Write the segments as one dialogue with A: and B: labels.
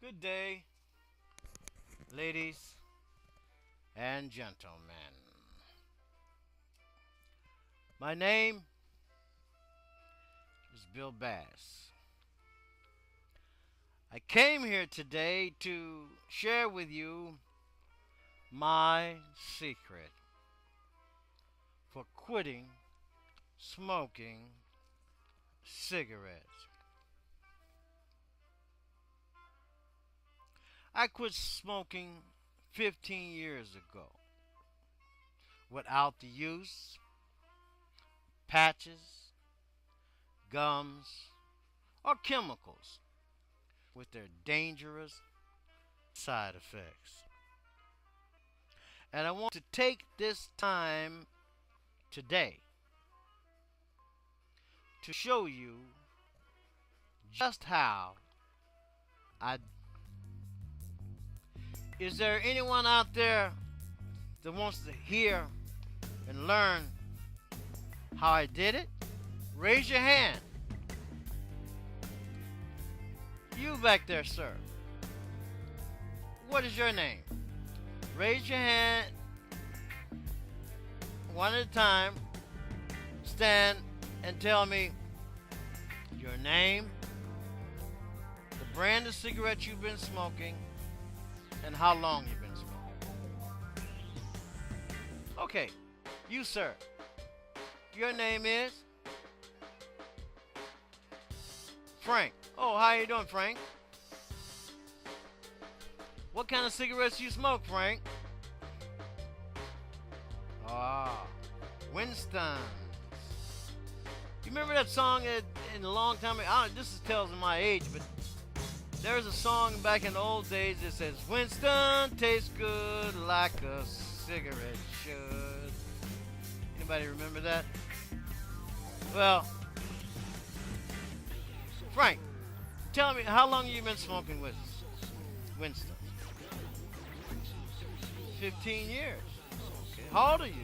A: Good day, ladies and gentlemen. My name is Bill Bass. I came here today to share with you my secret for quitting smoking cigarettes. I quit smoking 15 years ago without the use patches, gums, or chemicals with their dangerous side effects. And I want to take this time today to show you just how I. Is there anyone out there that wants to hear and learn how I did it? Raise your hand. You back there, sir. What is your name? Raise your hand one at a time. Stand and tell me your name, the brand of cigarette you've been smoking, and how long you've been smoking. Okay, you, sir. Your name is Frank. Oh, how you doing, Frank? What kind of cigarettes you smoke, Frank? Ah, Winston's. You remember that song in a long time ago? This tells my age, but there's a song back in the old days that says, Winston tastes good like a cigarette should. Anybody remember that? Well, Frank, tell me, how long have you been smoking with Winston? 15 years. Okay. How old are you?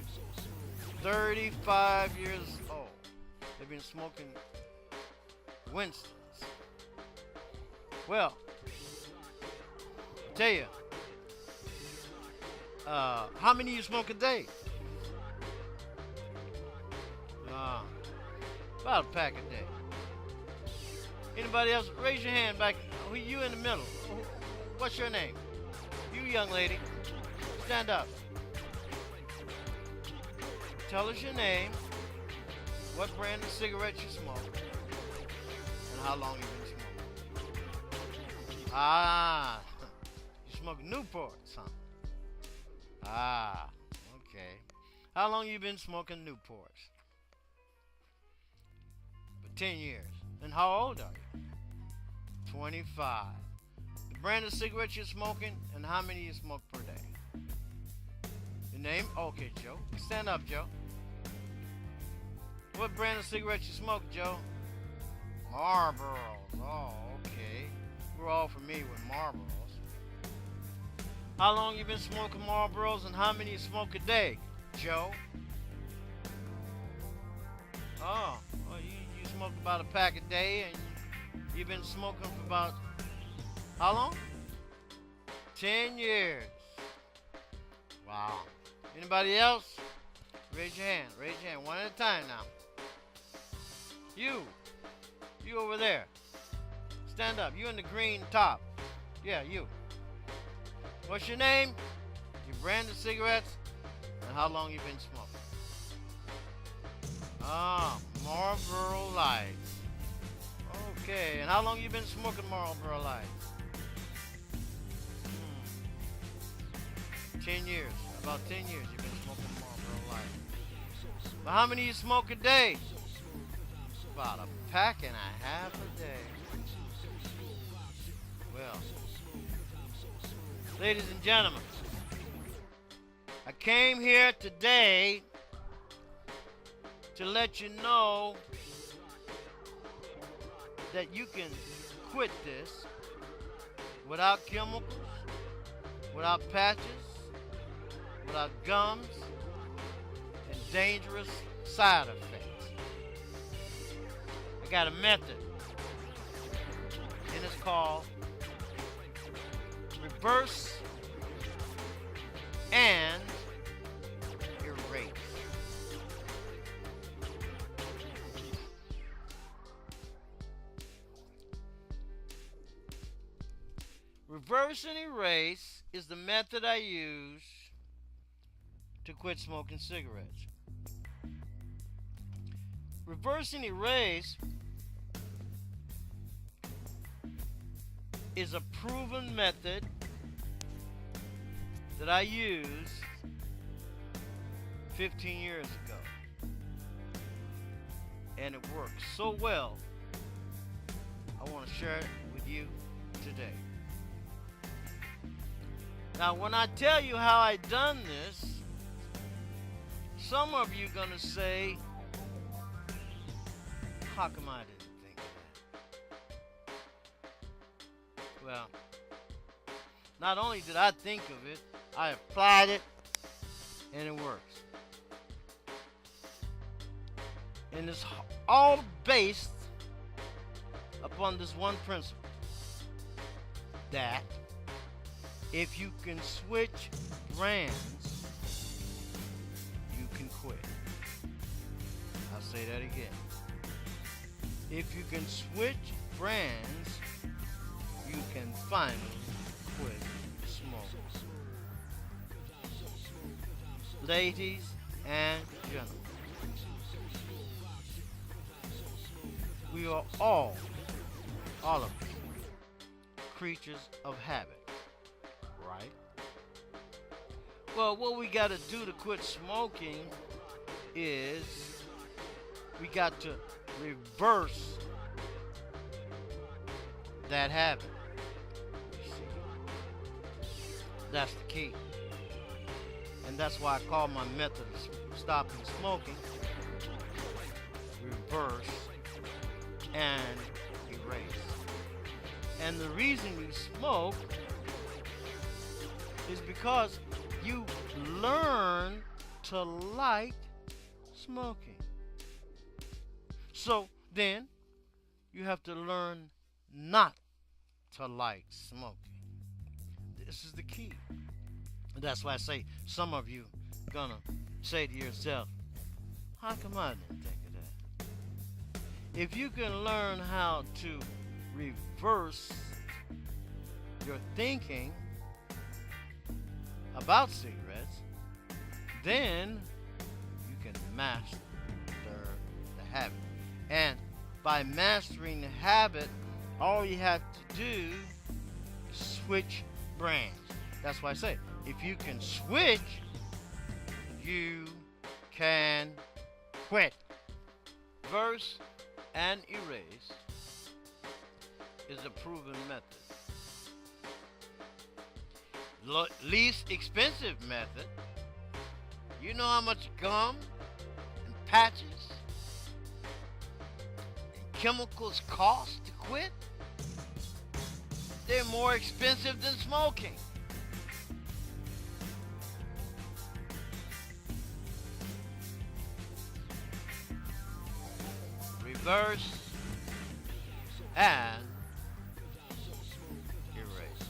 A: 35 years old. They've been smoking Winston's. Well, I tell you, how many you smoke a day? About a pack a day. Anybody else? Raise your hand back. You in the middle. What's your name? You young lady. Stand up. Tell us your name, what brand of cigarette you smoke, and how long you've been smoking. Ah, you smoke Newports, huh? Ah, okay. How long you been smoking Newports? For 10 years. And how old are you? 25. The brand of cigarettes you're smoking, and how many you smoke per day? Your name? Okay, Joe. Stand up, Joe. What brand of cigarettes you smoke, Joe? Marlboros. Oh, okay. We're all familiar with Marlboros. How long you been smoking Marlboros, and how many you smoke a day, Joe? Oh, well, you smoke about a pack a day, and you've been smoking for about how long? 10 years. Wow. Anybody else? Raise your hand. Raise your hand. One at a time now. You over there. Stand up. You in the green top. Yeah, you. What's your name? Your brand of cigarettes? And how long you been smoking? Ah, Marlboro Lights. Okay, and how long you been smoking Marlboro Lights? 10 years. About 10 years you've been smoking Marlboro Lights. But how many you smoke a day? About a pack and a half a day. Well, ladies and gentlemen, I came here today to let you know that you can quit this without chemicals, without patches, without gums, and dangerous side effects. I got a method, and it's called reverse, and erase. Reverse and erase is the method I use to quit smoking cigarettes. Reverse and erase is a proven method that I used 15 years ago. And it works so well, I want to share it with you today. Now, when I tell you how I done this, some of you are going to say, how come I didn't think of that? Well, not only did I think of it, I applied it, and it works. And it's all based upon this one principle, that if you can switch brands, you can quit. I'll say that again. If you can switch brands, you can finally quit smoking. Ladies and gentlemen, we are all of us, creatures of habit, right? Well, what we got to do to quit smoking is we got to reverse that habit. You see? That's the key. And that's why I call my method of stopping smoking reverse and erase. And the reason you smoke is because you learn to like smoking. So then you have to learn not to like smoking. This is the key. That's why I say some of you gonna say to yourself, how come I didn't think of that? If you can learn how to reverse your thinking about cigarettes, then you can master the habit. And by mastering the habit, all you have to do is switch brands. That's why I say, if you can switch, you can quit. Reverse and erase is a proven method. Least expensive method. You know how much gum and patches and chemicals cost to quit? They're more expensive than smoking. Reverse and erase.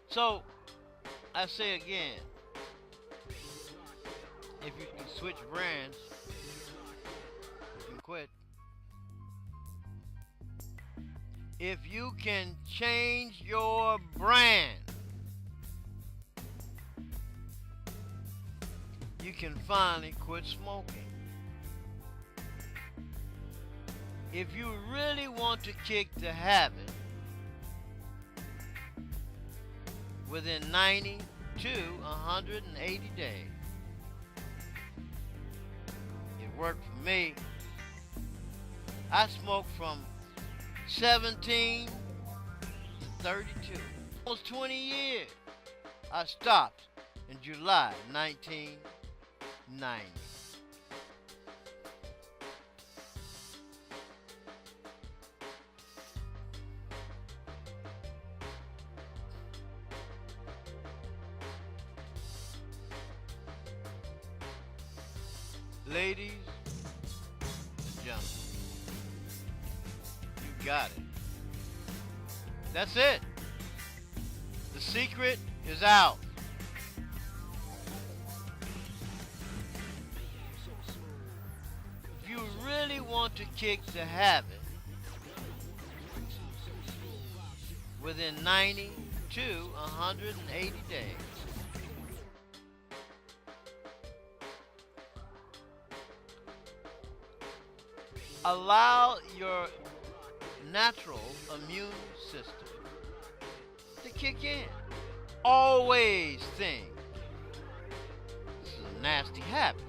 A: So, I say again, if you can switch brands, you can quit. If you can change your brand, you can finally quit smoking. If you really want to kick the habit, within 90 to 180 days, it worked for me. I smoked from 17 to 32. Almost 20 years. I stopped in July 1990. Ladies and gentlemen, you got it. That's it. The secret is out. If you really want to kick the habit within 90 to 180 days, allow your natural immune system to kick in. Always think this is a nasty habit.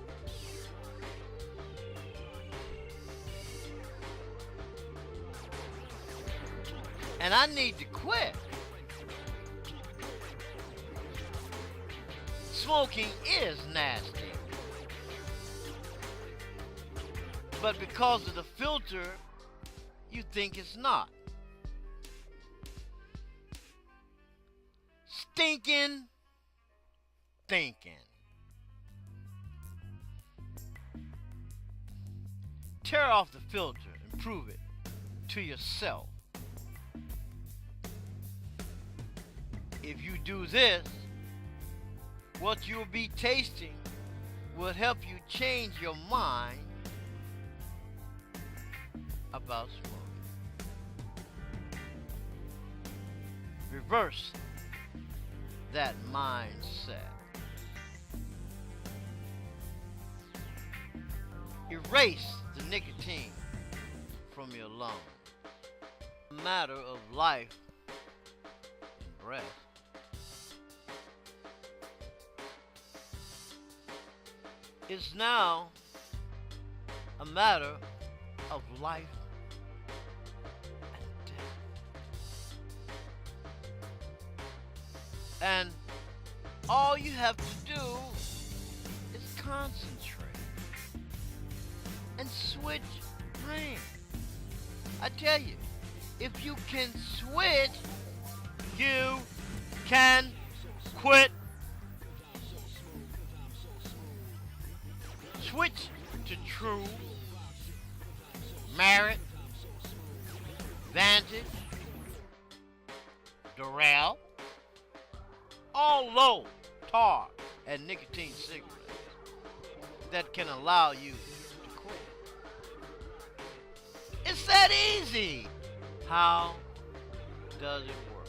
A: And I need to quit. Smoking is nasty. But because of the filter, you think it's not. Stinking thinking. Tear off the filter and prove it to yourself. If you do this, what you'll be tasting will help you change your mind about smoking. Reverse that mindset. Erase the nicotine from your lungs. A matter of life and breath. It's now a matter of life and death. And all you have to do is concentrate and switch brains. I tell you, if you can switch, you can quit. Switch to True, Merit, Vantage, Durell, all low tar and nicotine cigarettes that can allow you to quit. It's that easy. How does it work?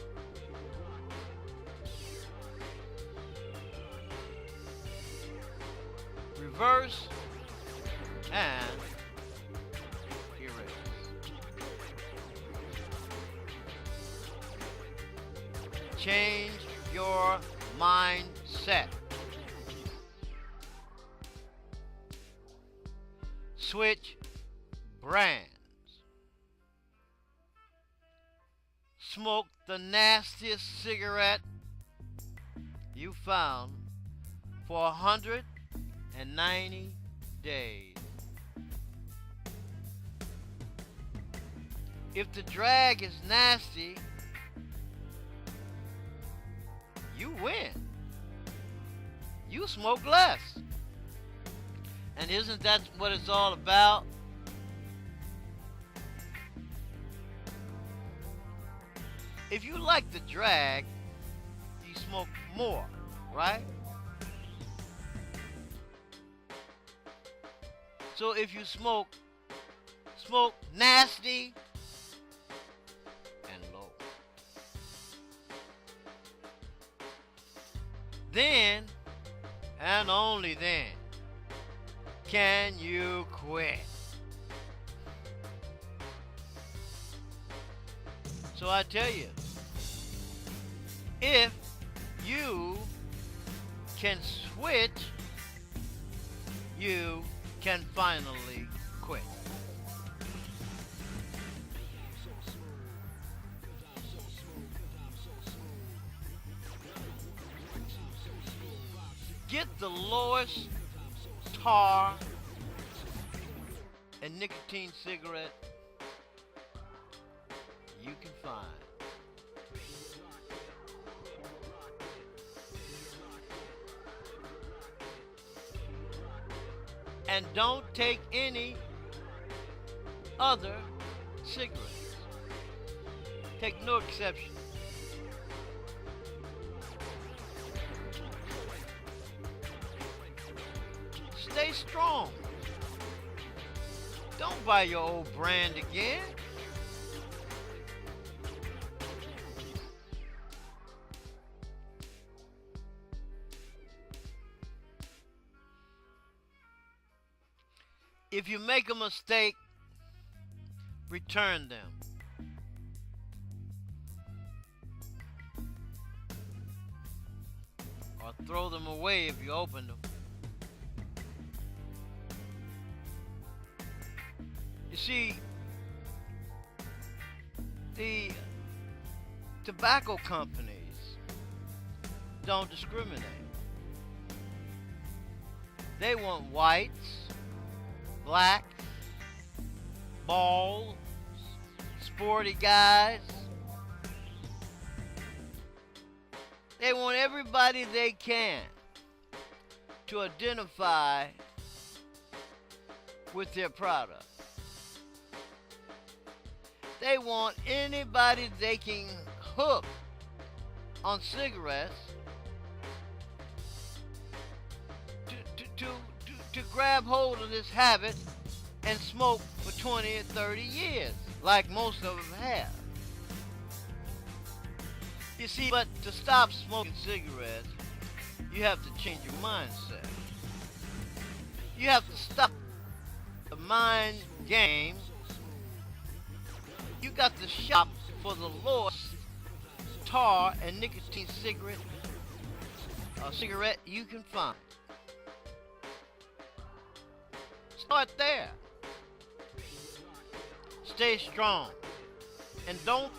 A: Reverse and erase. Change your mindset. Switch brands. Smoke the nastiest cigarette you found for 190 days. If the drag is nasty, you win. You smoke less. And isn't that what it's all about? If you like the drag, you smoke more, right? So if you smoke nasty and low. Then, and only then, can you quit. So I tell you, if you can switch, you can finally quit. Get the lowest tar and nicotine cigarette you can find. and don't take any other cigarettes. Take no exception. Stay strong. Don't buy your old brand again. If you make a mistake, return them. Or throw them away if you open them. You see, the tobacco companies don't discriminate. They want whites, blacks, bald, sporty guys. They want everybody they can to identify with their product. They want anybody they can hook on cigarettes to grab hold of this habit and smoke for 20 or 30 years, like most of them have. You see, but to stop smoking cigarettes, you have to change your mindset. You have to stop the mind games. You got to shop for the lowest tar and nicotine cigarette you can find. Start there. Stay strong. And don't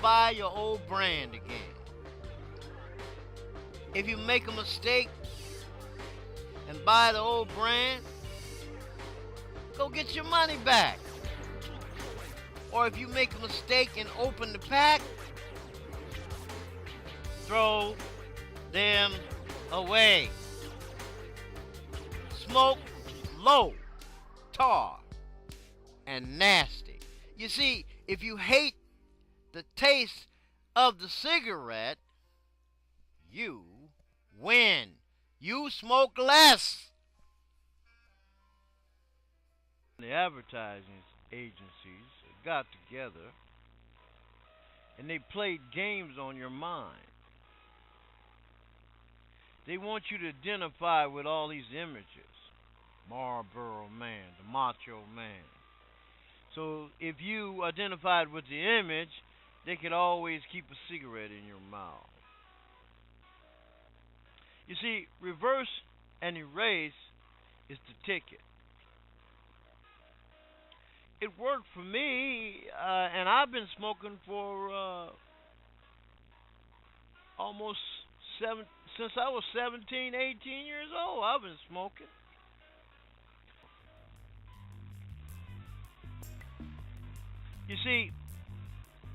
A: buy your old brand again. If you make a mistake and buy the old brand, go get your money back. Or if you make a mistake and open the pack, throw them away. Smoke low, tar, and nasty. You see, if you hate the taste of the cigarette, you win. You smoke less. The advertising agencies got together and they played games on your mind. They want you to identify with all these images. Marlboro Man, the Macho Man. So if you identified with the image, they could always keep a cigarette in your mouth. You see, reverse and erase is the ticket. It worked for me, and I've been smoking for almost since I was 17, 18 years old. I've been smoking. You see,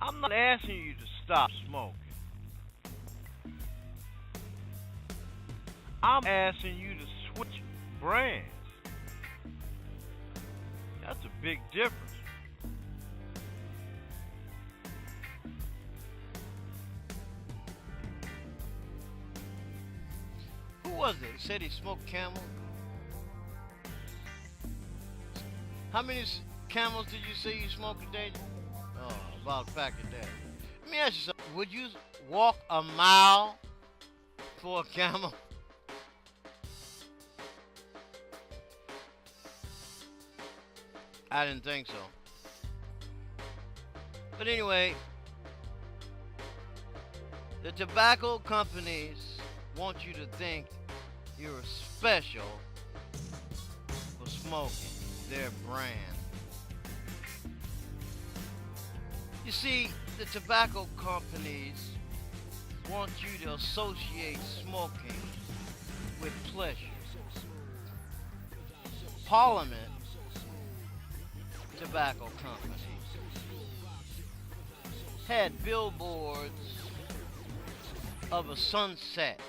A: I'm not asking you to stop smoking. I'm asking you to switch brands. That's a big difference. Who was it? He said he smoked Camel. How many Camels did you say you smoked a day? Oh, about a pack a day. Let me ask you something. Would you walk a mile for a Camel? I didn't think so. But anyway, the tobacco companies want you to think you're special for smoking their brand. You see, the tobacco companies want you to associate smoking with pleasure. Parliament tobacco companies had billboards of a sunset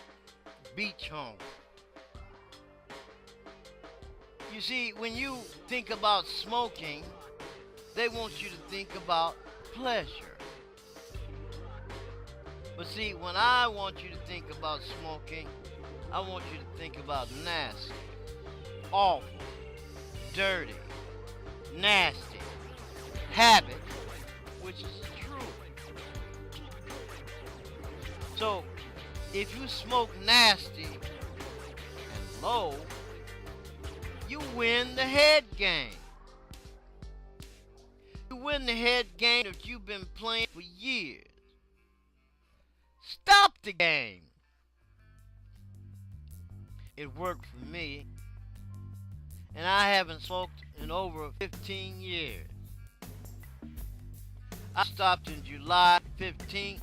A: beach home You see, when you think about smoking, they want you to think about pleasure. But see, when I want you to think about smoking, I want you to think about nasty, awful, dirty, nasty habit, which is true. So, if you smoke nasty and low, you win the head game. You win the head game that you've been playing for years. Stop the game. It worked for me, and I haven't smoked in over 15 years. I stopped in July 15th,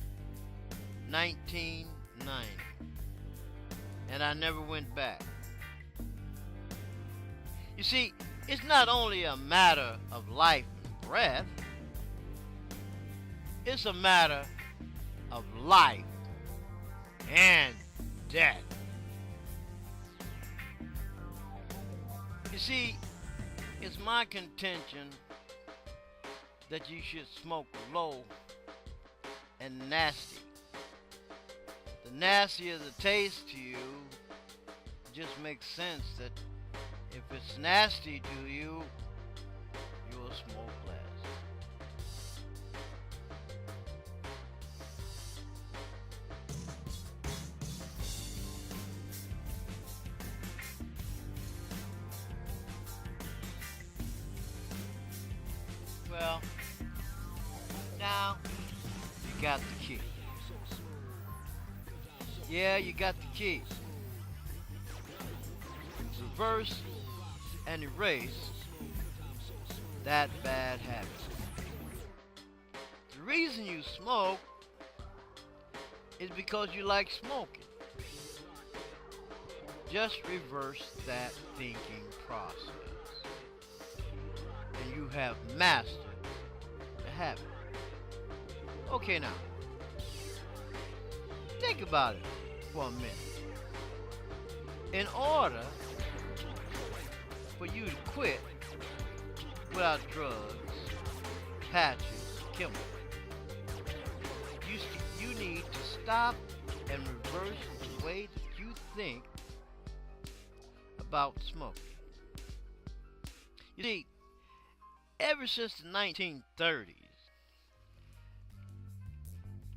A: 1990, and I never went back. You see, it's not only a matter of life and breath, it's a matter of life and death. You see, it's my contention that you should smoke low and nasty. The nastier the taste to you, it just makes sense that if it's nasty to you, you'll smoke less. Well, now you got the key. Yeah, you got the key. Reverse and erase that bad habit. The reason you smoke is because you like smoking. Just reverse that thinking process, and you have mastered the habit. Okay, now, think about it for a minute. In order for you to quit without drugs, patches, chemicals, you need to stop and reverse the way that you think about smoking. You see, ever since the 1930s,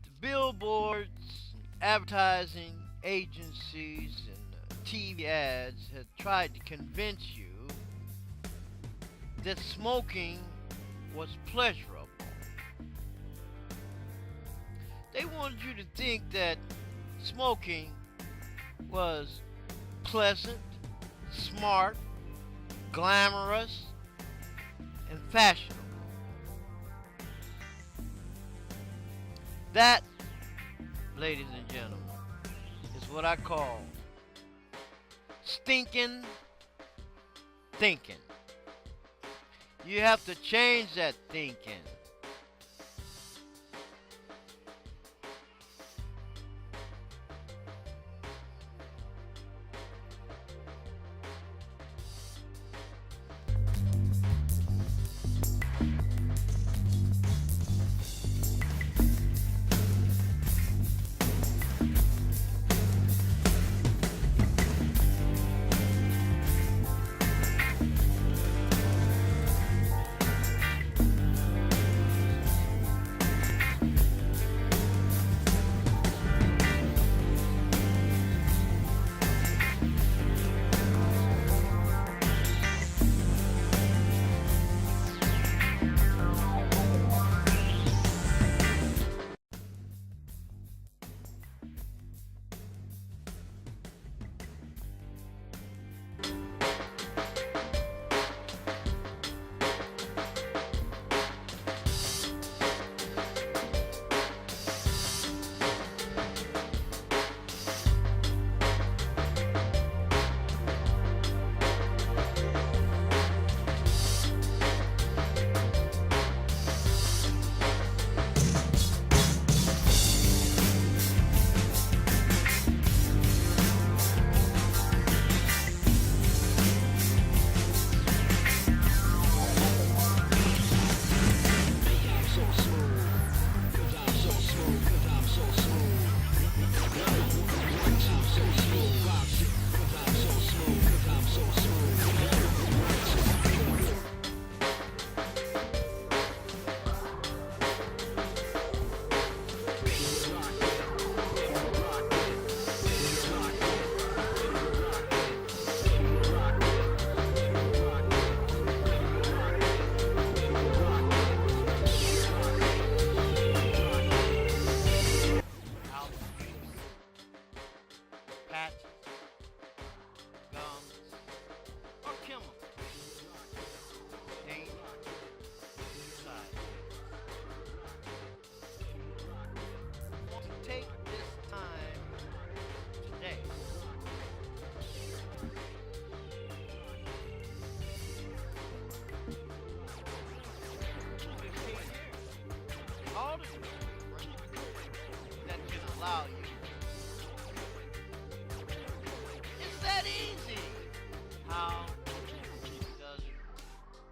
A: the billboards, advertising agencies, and TV ads have tried to convince you that smoking was pleasurable. They wanted you to think that smoking was pleasant, smart, glamorous, and fashionable. That, ladies and gentlemen, is what I call stinking thinking. You have to change that thinking. allow you. It's that easy. How does it work?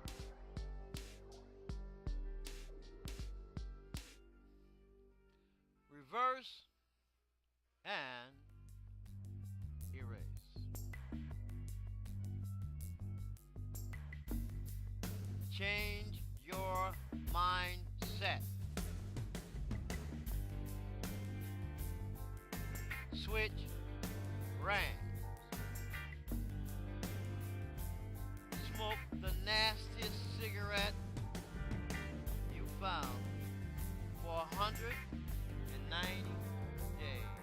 A: Reverse and erase. Change your mindset. Switch brands. Smoke the nastiest cigarette you found for 190 days.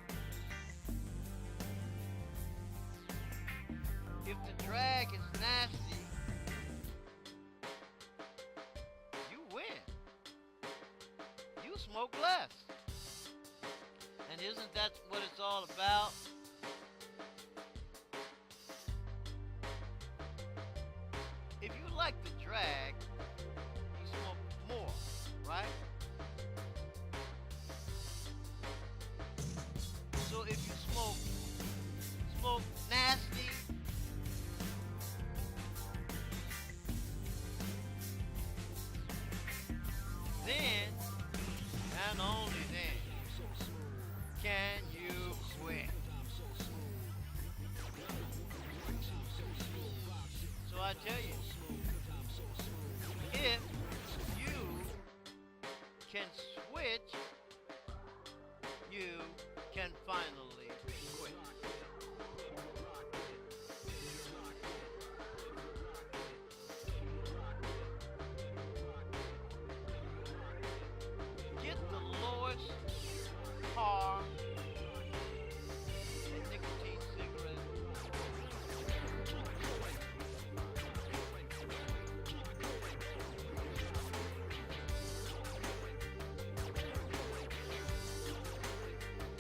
A: If the drag is nasty, you win. You smoke less. And isn't that what it's all about? If you like the drag, you smoke more, right? So if you smoke nasty, then and only then can you quit. So I tell you, if you can switch, you can finally quit. Get the lowest par nicotine cigarette.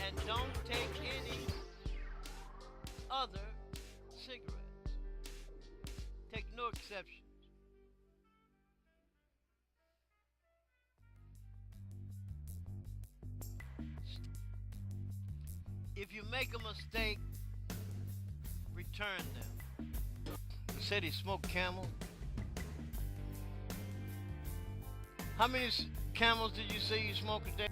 A: And don't take any other cigarettes. Take no exceptions. If you make a mistake, return them. He said he smoked Camel. How many Camels did you say you smoke a day?